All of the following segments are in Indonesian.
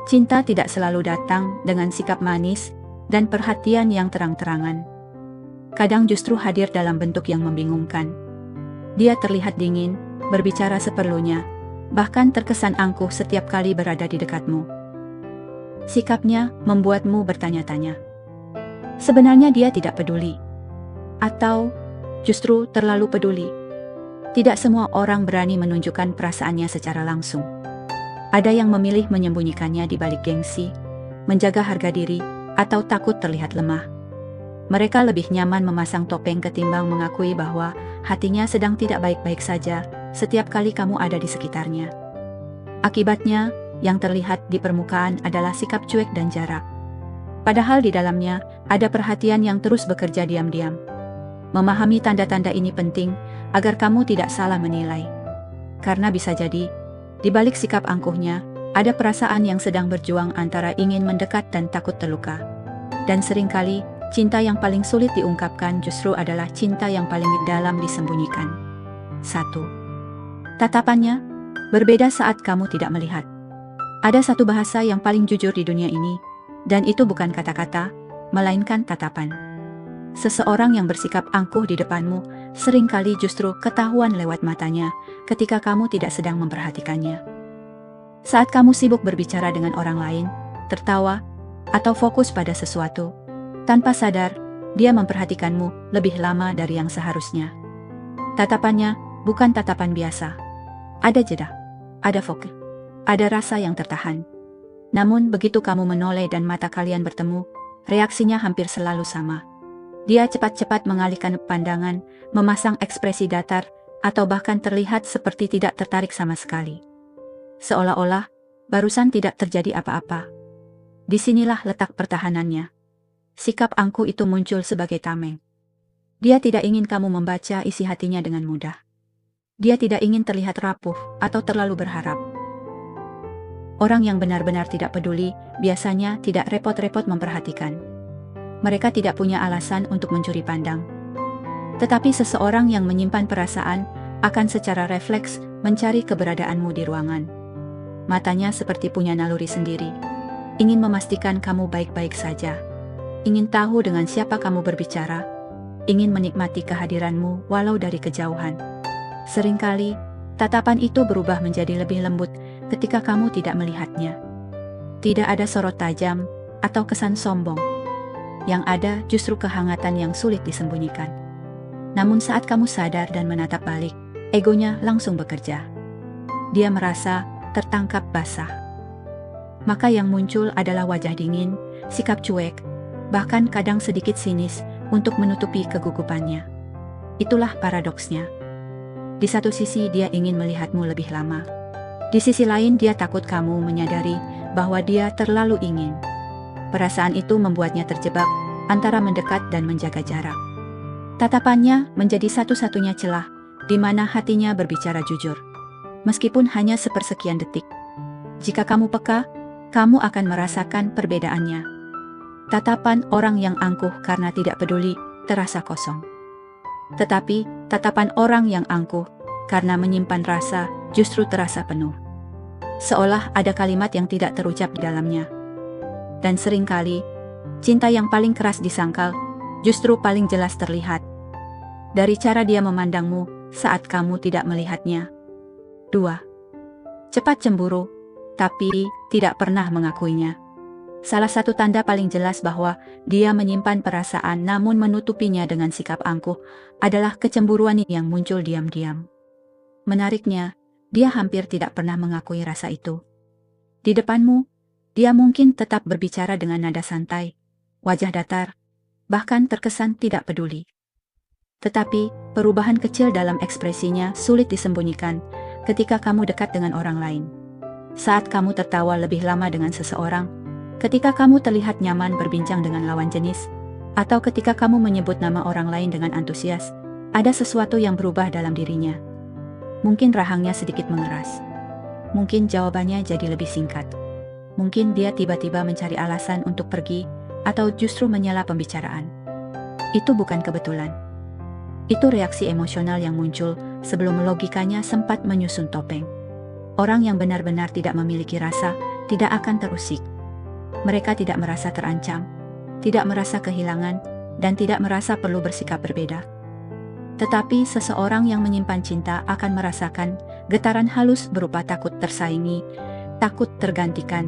Cinta tidak selalu datang dengan sikap manis dan perhatian yang terang-terangan. Kadang justru hadir dalam bentuk yang membingungkan. Dia terlihat dingin, berbicara seperlunya, bahkan terkesan angkuh setiap kali berada di dekatmu. Sikapnya membuatmu bertanya-tanya. Sebenarnya dia tidak peduli. Atau justru terlalu peduli. Tidak semua orang berani menunjukkan perasaannya secara langsung. Ada yang memilih menyembunyikannya di balik gengsi, menjaga harga diri, atau takut terlihat lemah. Mereka lebih nyaman memasang topeng ketimbang mengakui bahwa hatinya sedang tidak baik-baik saja setiap kali kamu ada di sekitarnya. Akibatnya, yang terlihat di permukaan adalah sikap cuek dan jarak. Padahal di dalamnya ada perhatian yang terus bekerja diam-diam. Memahami tanda-tanda ini penting agar kamu tidak salah menilai. Karena bisa jadi, di balik sikap angkuhnya, ada perasaan yang sedang berjuang antara ingin mendekat dan takut terluka. Dan seringkali, cinta yang paling sulit diungkapkan justru adalah cinta yang paling dalam disembunyikan. 1. Tatapannya berbeda saat kamu tidak melihat. Ada satu bahasa yang paling jujur di dunia ini, dan itu bukan kata-kata, melainkan tatapan. Seseorang yang bersikap angkuh di depanmu seringkali justru ketahuan lewat matanya ketika kamu tidak sedang memperhatikannya. Saat kamu sibuk berbicara dengan orang lain, tertawa, atau fokus pada sesuatu, tanpa sadar, dia memperhatikanmu lebih lama dari yang seharusnya. Tatapannya bukan tatapan biasa. Ada jeda, ada fokus, ada rasa yang tertahan. Namun begitu kamu menoleh dan mata kalian bertemu, reaksinya hampir selalu sama. Dia cepat-cepat mengalihkan pandangan, memasang ekspresi datar, atau bahkan terlihat seperti tidak tertarik sama sekali. Seolah-olah, barusan tidak terjadi apa-apa. Disinilah letak pertahanannya. Sikap angkuh itu muncul sebagai tameng. Dia tidak ingin kamu membaca isi hatinya dengan mudah. Dia tidak ingin terlihat rapuh atau terlalu berharap. Orang yang benar-benar tidak peduli, biasanya tidak repot-repot memperhatikan. Mereka tidak punya alasan untuk mencuri pandang. Tetapi seseorang yang menyimpan perasaan akan secara refleks mencari keberadaanmu di ruangan. Matanya seperti punya naluri sendiri. Ingin memastikan kamu baik-baik saja. Ingin tahu dengan siapa kamu berbicara. Ingin menikmati kehadiranmu walau dari kejauhan. Seringkali, tatapan itu berubah menjadi lebih lembut ketika kamu tidak melihatnya. Tidak ada sorot tajam atau kesan sombong. Yang ada justru kehangatan yang sulit disembunyikan. Namun saat kamu sadar dan menatap balik, egonya langsung bekerja. Dia merasa tertangkap basah. Maka yang muncul adalah wajah dingin, sikap cuek, bahkan kadang sedikit sinis untuk menutupi kegugupannya. Itulah paradoksnya. Di satu sisi dia ingin melihatmu lebih lama. Di sisi lain dia takut kamu menyadari bahwa dia terlalu ingin. Perasaan itu membuatnya terjebak antara mendekat dan menjaga jarak. Tatapannya menjadi satu-satunya celah di mana hatinya berbicara jujur. Meskipun hanya sepersekian detik. Jika kamu peka, kamu akan merasakan perbedaannya. Tatapan orang yang angkuh karena tidak peduli terasa kosong. Tetapi tatapan orang yang angkuh karena menyimpan rasa justru terasa penuh. Seolah ada kalimat yang tidak terucap di dalamnya. Dan seringkali, cinta yang paling keras disangkal justru paling jelas terlihat. Dari cara dia memandangmu saat kamu tidak melihatnya. 2. Cepat cemburu, tapi tidak pernah mengakuinya. Salah satu tanda paling jelas bahwa dia menyimpan perasaan namun menutupinya dengan sikap angkuh adalah kecemburuan yang muncul diam-diam. Menariknya, dia hampir tidak pernah mengakui rasa itu. Di depanmu, dia mungkin tetap berbicara dengan nada santai, wajah datar, bahkan terkesan tidak peduli. Tetapi, perubahan kecil dalam ekspresinya sulit disembunyikan ketika kamu dekat dengan orang lain. Saat kamu tertawa lebih lama dengan seseorang, ketika kamu terlihat nyaman berbincang dengan lawan jenis, atau ketika kamu menyebut nama orang lain dengan antusias, ada sesuatu yang berubah dalam dirinya. Mungkin rahangnya sedikit mengeras. Mungkin jawabannya jadi lebih singkat. Mungkin dia tiba-tiba mencari alasan untuk pergi, atau justru menyela pembicaraan. Itu bukan kebetulan. Itu reaksi emosional yang muncul sebelum logikanya sempat menyusun topeng. Orang yang benar-benar tidak memiliki rasa, tidak akan terusik. Mereka tidak merasa terancam, tidak merasa kehilangan, dan tidak merasa perlu bersikap berbeda. Tetapi seseorang yang menyimpan cinta akan merasakan getaran halus berupa takut tersaingi, takut tergantikan,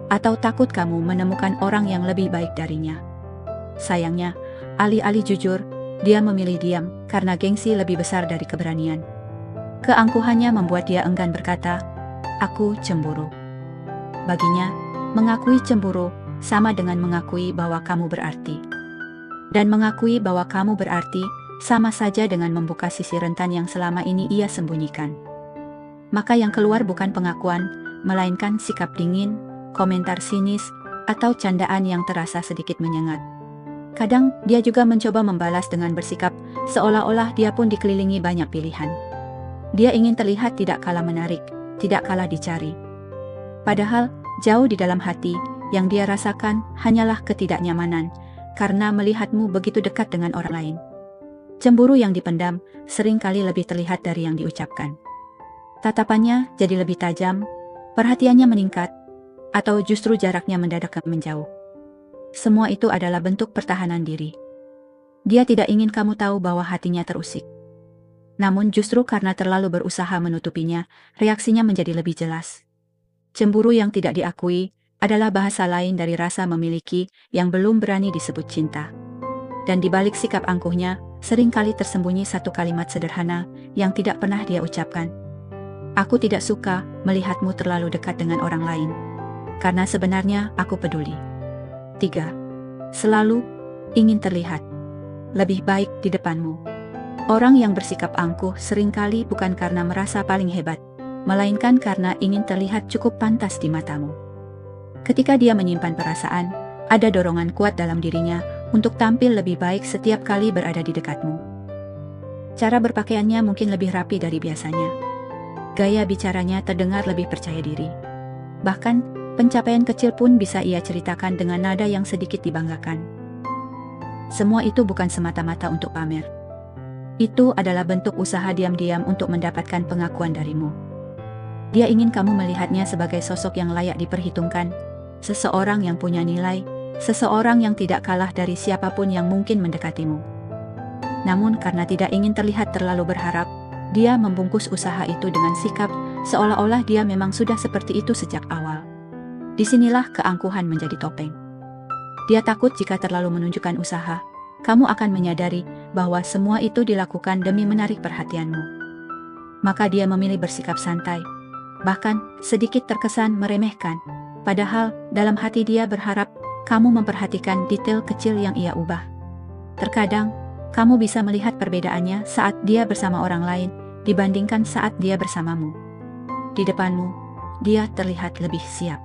atau takut kamu menemukan orang yang lebih baik darinya. Sayangnya, alih-alih jujur, dia memilih diam karena gengsi lebih besar dari keberanian. Keangkuhannya membuat dia enggan berkata, "Aku cemburu." Baginya, mengakui cemburu sama dengan mengakui bahwa kamu berarti. Dan mengakui bahwa kamu berarti sama saja dengan membuka sisi rentan yang selama ini ia sembunyikan. Maka yang keluar bukan pengakuan, melainkan sikap dingin, komentar sinis, atau candaan yang terasa sedikit menyengat. Kadang, dia juga mencoba membalas dengan bersikap seolah-olah dia pun dikelilingi banyak pilihan. Dia ingin terlihat tidak kalah menarik, tidak kalah dicari. Padahal, jauh di dalam hati, yang dia rasakan hanyalah ketidaknyamanan, karena melihatmu begitu dekat dengan orang lain. Cemburu yang dipendam seringkali lebih terlihat dari yang diucapkan. Tatapannya jadi lebih tajam, perhatiannya meningkat, atau justru jaraknya mendadak menjauh. Semua itu adalah bentuk pertahanan diri. Dia tidak ingin kamu tahu bahwa hatinya terusik. Namun justru karena terlalu berusaha menutupinya, reaksinya menjadi lebih jelas. Cemburu yang tidak diakui adalah bahasa lain dari rasa memiliki yang belum berani disebut cinta. Dan di balik sikap angkuhnya, seringkali tersembunyi satu kalimat sederhana yang tidak pernah dia ucapkan. "Aku tidak suka melihatmu terlalu dekat dengan orang lain, karena sebenarnya aku peduli." 3. Selalu ingin terlihat lebih baik di depanmu. Orang yang bersikap angkuh seringkali bukan karena merasa paling hebat, melainkan karena ingin terlihat cukup pantas di matamu. Ketika dia menyimpan perasaan, ada dorongan kuat dalam dirinya untuk tampil lebih baik setiap kali berada di dekatmu. Cara berpakaiannya mungkin lebih rapi dari biasanya. Gaya bicaranya terdengar lebih percaya diri. Bahkan, pencapaian kecil pun bisa ia ceritakan dengan nada yang sedikit dibanggakan. Semua itu bukan semata-mata untuk pamer. Itu adalah bentuk usaha diam-diam untuk mendapatkan pengakuan darimu. Dia ingin kamu melihatnya sebagai sosok yang layak diperhitungkan, seseorang yang punya nilai, seseorang yang tidak kalah dari siapapun yang mungkin mendekatimu. Namun karena tidak ingin terlihat terlalu berharap, dia membungkus usaha itu dengan sikap seolah-olah dia memang sudah seperti itu sejak awal. Disinilah keangkuhan menjadi topeng. Dia takut jika terlalu menunjukkan usaha, kamu akan menyadari bahwa semua itu dilakukan demi menarik perhatianmu. Maka dia memilih bersikap santai, bahkan sedikit terkesan meremehkan, padahal dalam hati dia berharap kamu memperhatikan detail kecil yang ia ubah. Terkadang, kamu bisa melihat perbedaannya saat dia bersama orang lain dibandingkan saat dia bersamamu. Di depanmu, dia terlihat lebih siap,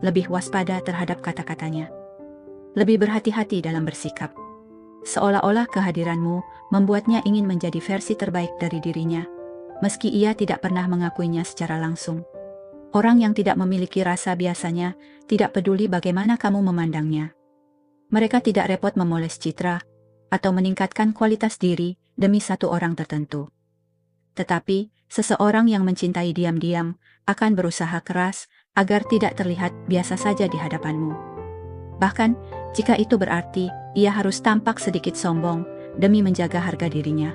lebih waspada terhadap kata-katanya, lebih berhati-hati dalam bersikap. Seolah-olah kehadiranmu membuatnya ingin menjadi versi terbaik dari dirinya, meski ia tidak pernah mengakuinya secara langsung. Orang yang tidak memiliki rasa biasanya tidak peduli bagaimana kamu memandangnya. Mereka tidak repot memoles citra atau meningkatkan kualitas diri demi satu orang tertentu. Tetapi, seseorang yang mencintai diam-diam akan berusaha keras agar tidak terlihat biasa saja di hadapanmu. Bahkan, jika itu berarti ia harus tampak sedikit sombong demi menjaga harga dirinya.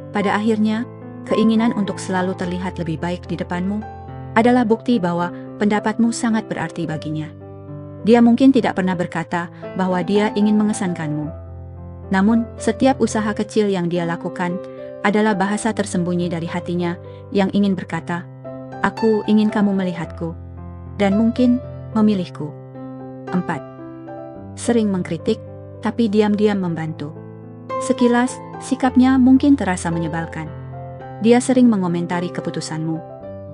Pada akhirnya, keinginan untuk selalu terlihat lebih baik di depanmu adalah bukti bahwa pendapatmu sangat berarti baginya. Dia mungkin tidak pernah berkata bahwa dia ingin mengesankanmu. Namun, setiap usaha kecil yang dia lakukan adalah bahasa tersembunyi dari hatinya yang ingin berkata, "Aku ingin kamu melihatku, dan mungkin memilihku." 4. Sering mengkritik, tapi diam-diam membantu. Sekilas, sikapnya mungkin terasa menyebalkan. Dia sering mengomentari keputusanmu,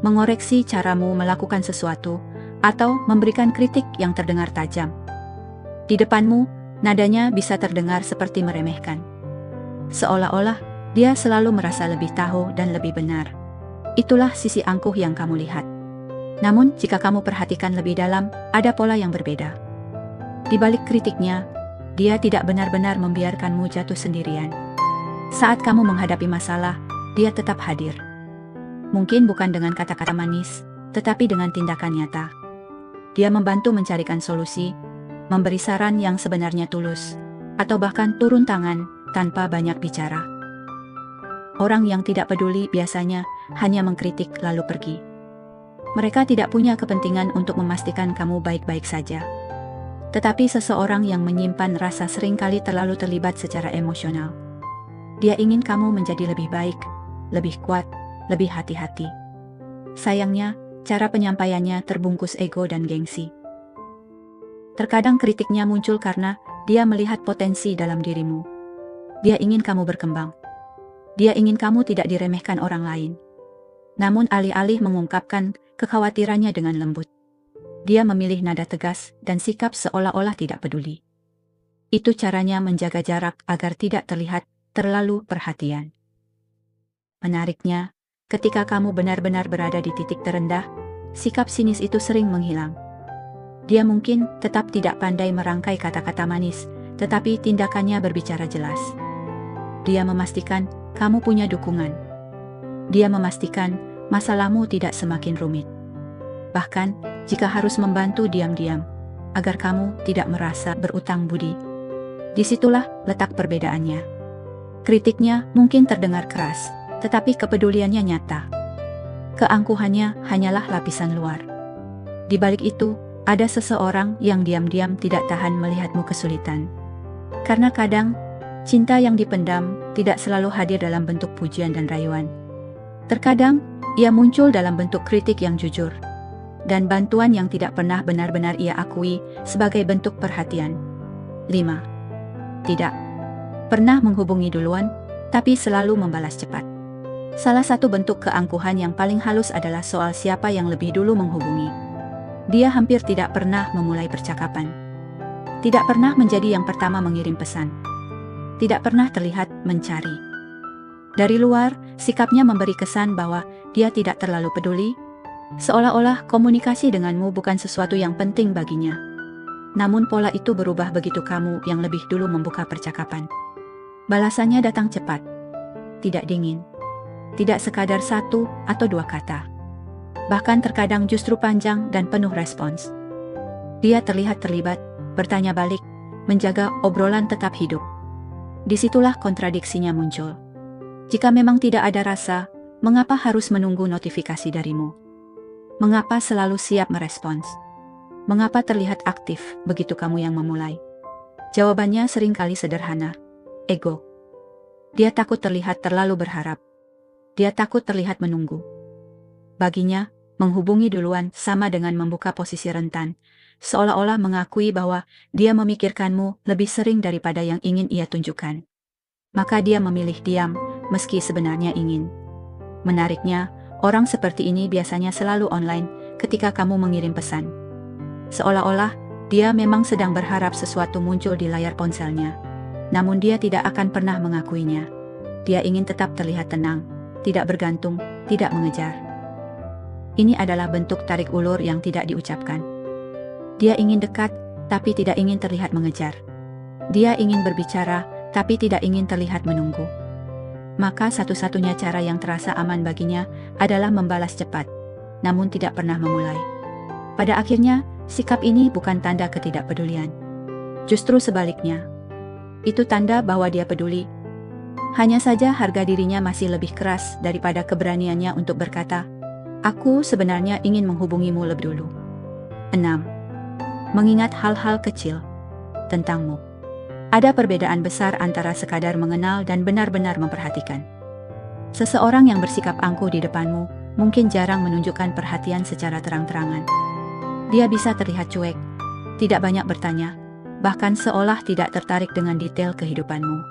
mengoreksi caramu melakukan sesuatu, atau memberikan kritik yang terdengar tajam. Di depanmu, nadanya bisa terdengar seperti meremehkan. Seolah-olah, dia selalu merasa lebih tahu dan lebih benar. Itulah sisi angkuh yang kamu lihat. Namun, jika kamu perhatikan lebih dalam, ada pola yang berbeda. Di balik kritiknya, dia tidak benar-benar membiarkanmu jatuh sendirian. Saat kamu menghadapi masalah, dia tetap hadir. Mungkin bukan dengan kata-kata manis, tetapi dengan tindakan nyata. Dia membantu mencarikan solusi, memberi saran yang sebenarnya tulus, atau bahkan turun tangan tanpa banyak bicara. Orang yang tidak peduli biasanya hanya mengkritik lalu pergi. Mereka tidak punya kepentingan untuk memastikan kamu baik-baik saja. Tetapi seseorang yang menyimpan rasa seringkali terlalu terlibat secara emosional. Dia ingin kamu menjadi lebih baik, lebih kuat, lebih hati-hati. Sayangnya, cara penyampaiannya terbungkus ego dan gengsi. Terkadang kritiknya muncul karena dia melihat potensi dalam dirimu. Dia ingin kamu berkembang. Dia ingin kamu tidak diremehkan orang lain. Namun alih-alih mengungkapkan kekhawatirannya dengan lembut, dia memilih nada tegas dan sikap seolah-olah tidak peduli. Itu caranya menjaga jarak agar tidak terlihat terlalu perhatian. Menariknya, ketika kamu benar-benar berada di titik terendah, sikap sinis itu sering menghilang. Dia mungkin tetap tidak pandai merangkai kata-kata manis, tetapi tindakannya berbicara jelas. Dia memastikan kamu punya dukungan. Dia memastikan masalahmu tidak semakin rumit. Bahkan, jika harus membantu diam-diam, agar kamu tidak merasa berutang budi. Disitulah letak perbedaannya. Kritiknya mungkin terdengar keras, tetapi kepeduliannya nyata. Keangkuhannya hanyalah lapisan luar. Di balik itu, ada seseorang yang diam-diam tidak tahan melihatmu kesulitan. Karena kadang, cinta yang dipendam tidak selalu hadir dalam bentuk pujian dan rayuan. Terkadang, ia muncul dalam bentuk kritik yang jujur, dan bantuan yang tidak pernah benar-benar ia akui sebagai bentuk perhatian. 5. Tidak pernah menghubungi duluan, tapi selalu membalas cepat. Salah satu bentuk keangkuhan yang paling halus adalah soal siapa yang lebih dulu menghubungi. Dia hampir tidak pernah memulai percakapan. Tidak pernah menjadi yang pertama mengirim pesan. Tidak pernah terlihat mencari. Dari luar, sikapnya memberi kesan bahwa dia tidak terlalu peduli, seolah-olah komunikasi denganmu bukan sesuatu yang penting baginya. Namun pola itu berubah begitu kamu yang lebih dulu membuka percakapan. Balasannya datang cepat, tidak dingin, tidak sekadar satu atau dua kata. Bahkan terkadang justru panjang dan penuh respons. Dia terlihat terlibat, bertanya balik, menjaga obrolan tetap hidup. Disitulah kontradiksinya muncul. Jika memang tidak ada rasa, mengapa harus menunggu notifikasi darimu? Mengapa selalu siap merespons? Mengapa terlihat aktif begitu kamu yang memulai? Jawabannya seringkali sederhana. Ego. Dia takut terlihat terlalu berharap. Dia takut terlihat menunggu. Baginya, menghubungi duluan sama dengan membuka posisi rentan, seolah-olah mengakui bahwa dia memikirkanmu lebih sering daripada yang ingin ia tunjukkan. Maka dia memilih diam, meski sebenarnya ingin. Menariknya, orang seperti ini biasanya selalu online ketika kamu mengirim pesan. Seolah-olah, dia memang sedang berharap sesuatu muncul di layar ponselnya. Namun dia tidak akan pernah mengakuinya. Dia ingin tetap terlihat tenang, tidak bergantung, tidak mengejar. Ini adalah bentuk tarik ulur yang tidak diucapkan. Dia ingin dekat, tapi tidak ingin terlihat mengejar. Dia ingin berbicara, tapi tidak ingin terlihat menunggu. Maka satu-satunya cara yang terasa aman baginya adalah membalas cepat, namun tidak pernah memulai. Pada akhirnya, sikap ini bukan tanda ketidakpedulian. Justru sebaliknya. Itu tanda bahwa dia peduli. Hanya saja harga dirinya masih lebih keras daripada keberaniannya untuk berkata, "Aku sebenarnya ingin menghubungimu lebih dulu." 6. Mengingat hal-hal kecil tentangmu. Ada perbedaan besar antara sekadar mengenal dan benar-benar memperhatikan. Seseorang yang bersikap angkuh di depanmu mungkin jarang menunjukkan perhatian secara terang-terangan. Dia bisa terlihat cuek, tidak banyak bertanya, bahkan seolah tidak tertarik dengan detail kehidupanmu.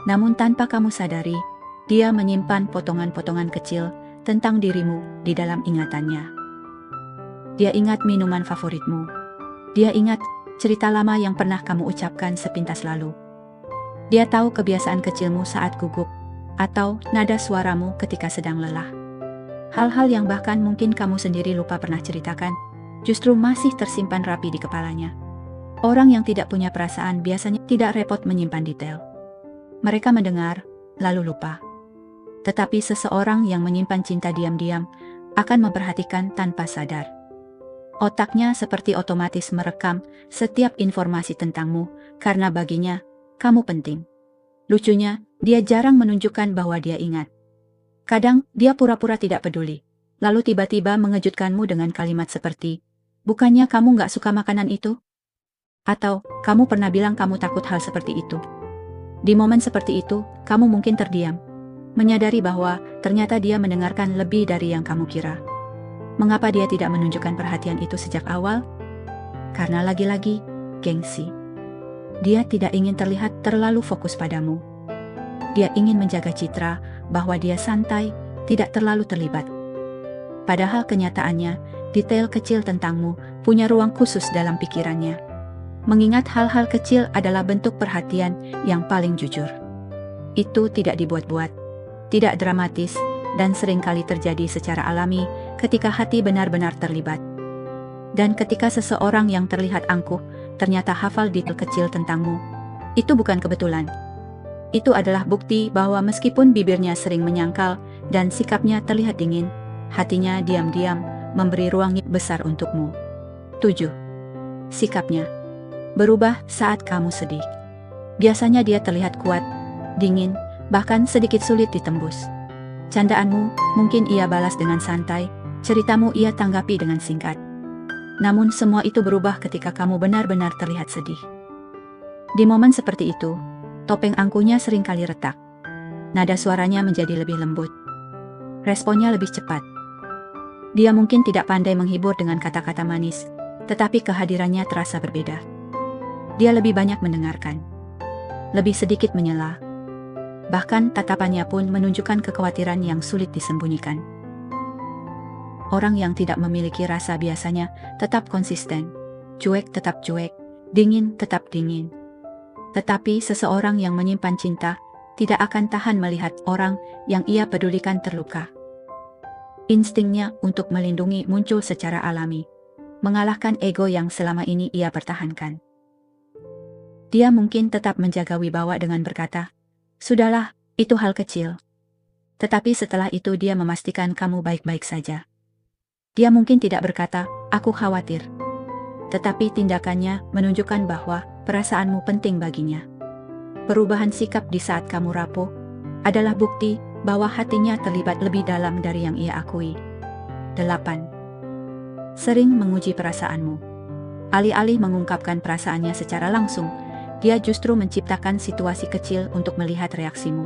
Namun tanpa kamu sadari, dia menyimpan potongan-potongan kecil tentang dirimu di dalam ingatannya. Dia ingat minuman favoritmu. Dia ingat cerita lama yang pernah kamu ucapkan sepintas lalu. Dia tahu kebiasaan kecilmu saat gugup, atau nada suaramu ketika sedang lelah. Hal-hal yang bahkan mungkin kamu sendiri lupa pernah ceritakan, justru masih tersimpan rapi di kepalanya. Orang yang tidak punya perasaan biasanya tidak repot menyimpan detail. Mereka mendengar, lalu lupa. Tetapi seseorang yang menyimpan cinta diam-diam akan memperhatikan tanpa sadar. Otaknya seperti otomatis merekam setiap informasi tentangmu, karena baginya, kamu penting. Lucunya, dia jarang menunjukkan bahwa dia ingat. Kadang, dia pura-pura tidak peduli, lalu tiba-tiba mengejutkanmu dengan kalimat seperti, "Bukannya kamu nggak suka makanan itu?" Atau, "Kamu pernah bilang kamu takut hal seperti itu." Di momen seperti itu, kamu mungkin terdiam, menyadari bahwa ternyata dia mendengarkan lebih dari yang kamu kira. Mengapa dia tidak menunjukkan perhatian itu sejak awal? Karena lagi-lagi, gengsi. Dia tidak ingin terlihat terlalu fokus padamu. Dia ingin menjaga citra bahwa dia santai, tidak terlalu terlibat. Padahal kenyataannya, detail kecil tentangmu punya ruang khusus dalam pikirannya. Mengingat hal-hal kecil adalah bentuk perhatian yang paling jujur. Itu tidak dibuat-buat, tidak dramatis, dan seringkali terjadi secara alami ketika hati benar-benar terlibat. Dan ketika seseorang yang terlihat angkuh ternyata hafal detail kecil tentangmu, itu bukan kebetulan. Itu adalah bukti bahwa meskipun bibirnya sering menyangkal dan sikapnya terlihat dingin, hatinya diam-diam memberi ruang besar untukmu. 7. Sikapnya berubah saat kamu sedih. Biasanya dia terlihat kuat, dingin, bahkan sedikit sulit ditembus. Candaanmu mungkin ia balas dengan santai, ceritamu ia tanggapi dengan singkat. Namun semua itu berubah ketika kamu benar-benar terlihat sedih. Di momen seperti itu, topeng angkuhnya seringkali retak. Nada suaranya menjadi lebih lembut. Responnya lebih cepat. Dia mungkin tidak pandai menghibur dengan kata-kata manis, tetapi kehadirannya terasa berbeda. Dia lebih banyak mendengarkan, lebih sedikit menyela. Bahkan tatapannya pun menunjukkan kekhawatiran yang sulit disembunyikan. Orang yang tidak memiliki rasa biasanya tetap konsisten, cuek tetap cuek, dingin tetap dingin. Tetapi seseorang yang menyimpan cinta tidak akan tahan melihat orang yang ia pedulikan terluka. Instingnya untuk melindungi muncul secara alami, mengalahkan ego yang selama ini ia pertahankan. Dia mungkin tetap menjaga wibawa dengan berkata, "Sudahlah, itu hal kecil." Tetapi setelah itu dia memastikan kamu baik-baik saja. Dia mungkin tidak berkata, "Aku khawatir." Tetapi tindakannya menunjukkan bahwa perasaanmu penting baginya. Perubahan sikap di saat kamu rapuh adalah bukti bahwa hatinya terlibat lebih dalam dari yang ia akui. 8. Sering menguji perasaanmu. Alih-alih mengungkapkan perasaannya secara langsung, dia justru menciptakan situasi kecil untuk melihat reaksimu.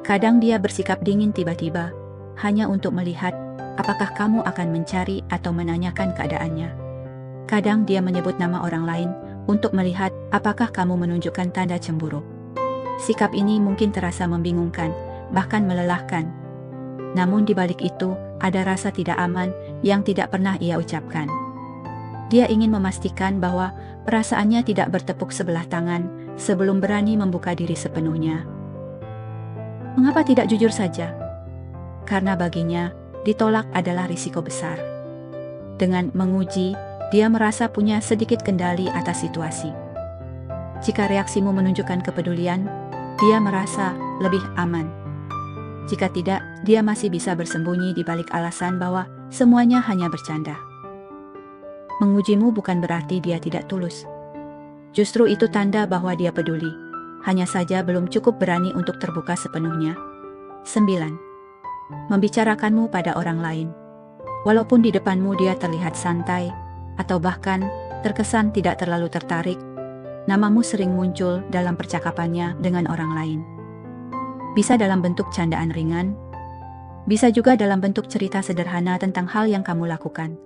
Kadang dia bersikap dingin tiba-tiba, hanya untuk melihat apakah kamu akan mencari atau menanyakan keadaannya. Kadang dia menyebut nama orang lain untuk melihat apakah kamu menunjukkan tanda cemburu. Sikap ini mungkin terasa membingungkan, bahkan melelahkan. Namun di balik itu, ada rasa tidak aman yang tidak pernah ia ucapkan. Dia ingin memastikan bahwa perasaannya tidak bertepuk sebelah tangan sebelum berani membuka diri sepenuhnya. Mengapa tidak jujur saja? Karena baginya, ditolak adalah risiko besar. Dengan menguji, dia merasa punya sedikit kendali atas situasi. Jika reaksimu menunjukkan kepedulian, dia merasa lebih aman. Jika tidak, dia masih bisa bersembunyi di balik alasan bahwa semuanya hanya bercanda. Mengujimu bukan berarti dia tidak tulus. Justru itu tanda bahwa dia peduli. Hanya saja belum cukup berani untuk terbuka sepenuhnya. 9. Membicarakanmu pada orang lain. Walaupun di depanmu dia terlihat santai, atau bahkan terkesan tidak terlalu tertarik, namamu sering muncul dalam percakapannya dengan orang lain. Bisa dalam bentuk candaan ringan, bisa juga dalam bentuk cerita sederhana tentang hal yang kamu lakukan.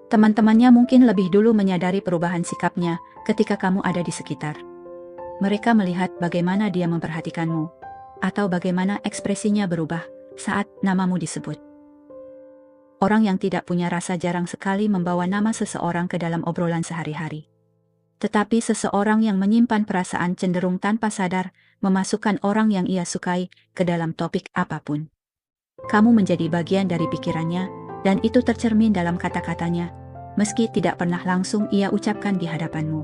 Teman-temannya mungkin lebih dulu menyadari perubahan sikapnya ketika kamu ada di sekitar. Mereka melihat bagaimana dia memperhatikanmu, atau bagaimana ekspresinya berubah saat namamu disebut. Orang yang tidak punya rasa jarang sekali membawa nama seseorang ke dalam obrolan sehari-hari. Tetapi seseorang yang menyimpan perasaan cenderung tanpa sadar memasukkan orang yang ia sukai ke dalam topik apapun. Kamu menjadi bagian dari pikirannya, dan itu tercermin dalam kata-katanya, meski tidak pernah langsung ia ucapkan di hadapanmu.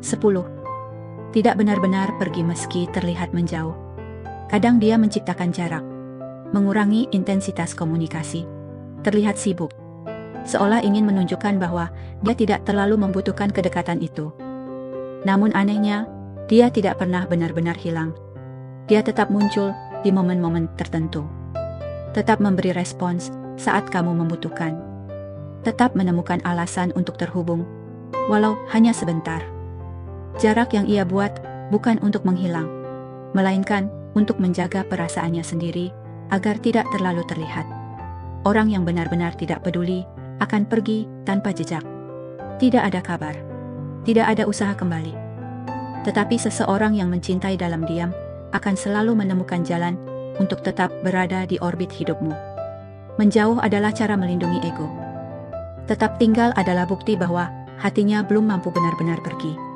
10. Tidak benar-benar pergi meski terlihat menjauh. Kadang dia menciptakan jarak, mengurangi intensitas komunikasi, terlihat sibuk. seolah ingin menunjukkan bahwa dia tidak terlalu membutuhkan kedekatan itu. Namun anehnya, dia tidak pernah benar-benar hilang. Dia tetap muncul di momen-momen tertentu. Tetap memberi respons saat kamu membutuhkan. Tetap menemukan alasan untuk terhubung, walau hanya sebentar. Jarak yang ia buat bukan untuk menghilang, melainkan untuk menjaga perasaannya sendiri agar tidak terlalu terlihat. Orang yang benar-benar tidak peduli akan pergi tanpa jejak. Tidak ada kabar, tidak ada usaha kembali. Tetapi seseorang yang mencintai dalam diam akan selalu menemukan jalan untuk tetap berada di orbit hidupmu. Menjauh adalah cara melindungi ego. Tetap tinggal adalah bukti bahwa hatinya belum mampu benar-benar pergi.